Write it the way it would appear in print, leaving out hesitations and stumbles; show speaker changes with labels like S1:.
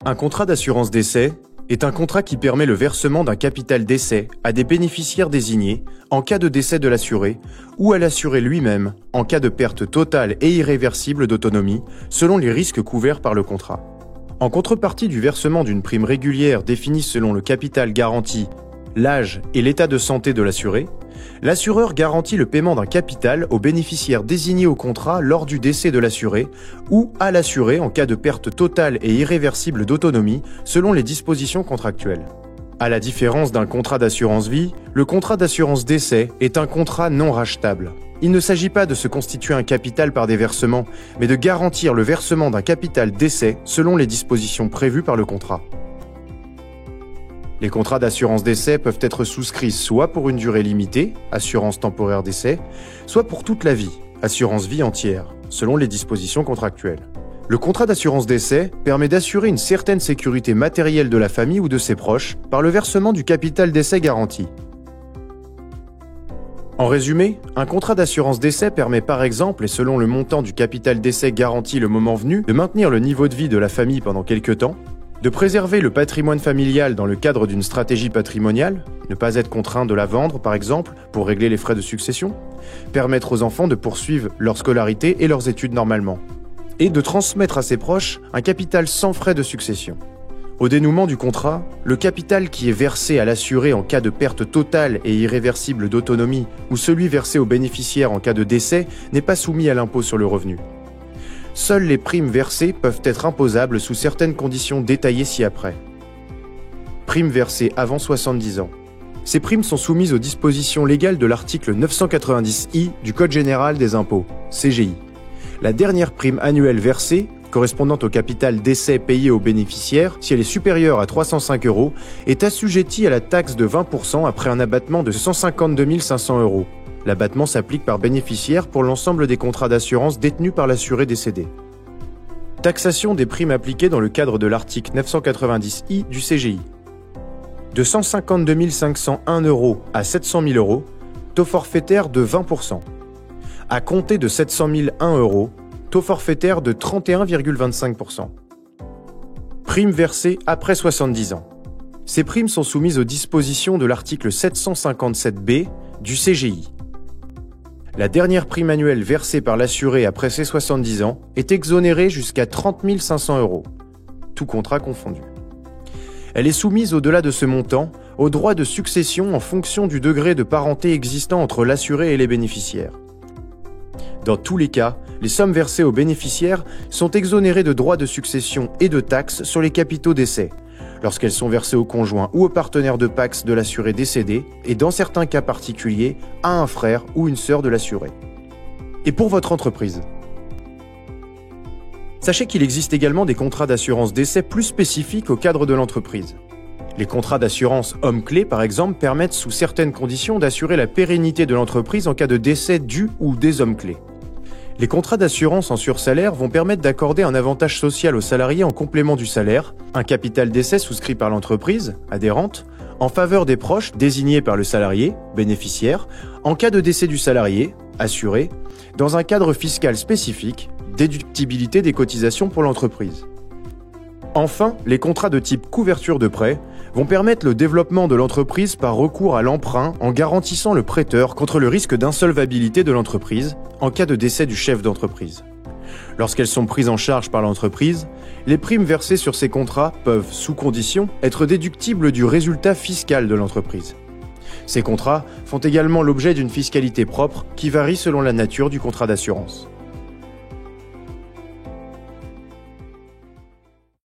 S1: Un contrat d'assurance décès est un contrat qui permet le versement d'un capital décès à des bénéficiaires désignés en cas de décès de l'assuré ou à l'assuré lui-même en cas de perte totale et irréversible d'autonomie selon les risques couverts par le contrat. En contrepartie du versement d'une prime régulière définie selon le capital garanti, l'âge et l'état de santé de l'assuré, l'assureur garantit le paiement d'un capital aux bénéficiaires désignés au contrat lors du décès de l'assuré ou à l'assuré en cas de perte totale et irréversible d'autonomie selon les dispositions contractuelles. À la différence d'un contrat d'assurance vie, le contrat d'assurance décès est un contrat non rachetable. Il ne s'agit pas de se constituer un capital par des versements, mais de garantir le versement d'un capital décès selon les dispositions prévues par le contrat. Les contrats d'assurance décès peuvent être souscrits soit pour une durée limitée, assurance temporaire décès, soit pour toute la vie, assurance vie entière, selon les dispositions contractuelles. Le contrat d'assurance décès permet d'assurer une certaine sécurité matérielle de la famille ou de ses proches par le versement du capital décès garanti. En résumé, un contrat d'assurance décès permet par exemple, et selon le montant du capital décès garanti le moment venu, de maintenir le niveau de vie de la famille pendant quelques temps, de préserver le patrimoine familial dans le cadre d'une stratégie patrimoniale, ne pas être contraint de la vendre par exemple pour régler les frais de succession, permettre aux enfants de poursuivre leur scolarité et leurs études normalement, et de transmettre à ses proches un capital sans frais de succession. Au dénouement du contrat, le capital qui est versé à l'assuré en cas de perte totale et irréversible d'autonomie ou celui versé aux bénéficiaires en cas de décès n'est pas soumis à l'impôt sur le revenu. Seules les primes versées peuvent être imposables sous certaines conditions détaillées ci-après. Primes versées avant 70 ans. Ces primes sont soumises aux dispositions légales de l'article 990I du Code général des impôts, CGI. La dernière prime annuelle versée, correspondant au capital décès payé aux bénéficiaires, si elle est supérieure à 305 €, est assujettie à la taxe de 20% après un abattement de 152 500 €. L'abattement s'applique par bénéficiaire pour l'ensemble des contrats d'assurance détenus par l'assuré décédé. Taxation des primes appliquées dans le cadre de l'article 990I du CGI. De 152 501 € à 700 000 €, taux forfaitaire de 20%. À compter de 700 001 €, taux forfaitaire de 31,25%. Primes versées après 70 ans. Ces primes sont soumises aux dispositions de l'article 757B du CGI. La dernière prime annuelle versée par l'assuré après ses 70 ans est exonérée jusqu'à 30 500 €, tout contrat confondu. Elle est soumise au-delà de ce montant au droit de succession en fonction du degré de parenté existant entre l'assuré et les bénéficiaires. Dans tous les cas, les sommes versées aux bénéficiaires sont exonérées de droits de succession et de taxes sur les capitaux décès, lorsqu'elles sont versées au conjoint ou au partenaire de Pacs de l'assuré décédé et dans certains cas particuliers, à un frère ou une sœur de l'assuré. Et pour votre entreprise, sachez qu'il existe également des contrats d'assurance décès plus spécifiques au cadre de l'entreprise. Les contrats d'assurance hommes-clés, par exemple, permettent sous certaines conditions d'assurer la pérennité de l'entreprise en cas de décès du ou des hommes-clés. Les contrats d'assurance en sursalaire vont permettre d'accorder un avantage social aux salariés en complément du salaire, un capital décès souscrit par l'entreprise, adhérente, en faveur des proches désignés par le salarié, bénéficiaire, en cas de décès du salarié, assuré, dans un cadre fiscal spécifique, déductibilité des cotisations pour l'entreprise. Enfin, les contrats de type couverture de prêt vont permettre le développement de l'entreprise par recours à l'emprunt en garantissant le prêteur contre le risque d'insolvabilité de l'entreprise en cas de décès du chef d'entreprise. Lorsqu'elles sont prises en charge par l'entreprise, les primes versées sur ces contrats peuvent, sous condition, être déductibles du résultat fiscal de l'entreprise. Ces contrats font également l'objet d'une fiscalité propre qui varie selon la nature du contrat d'assurance.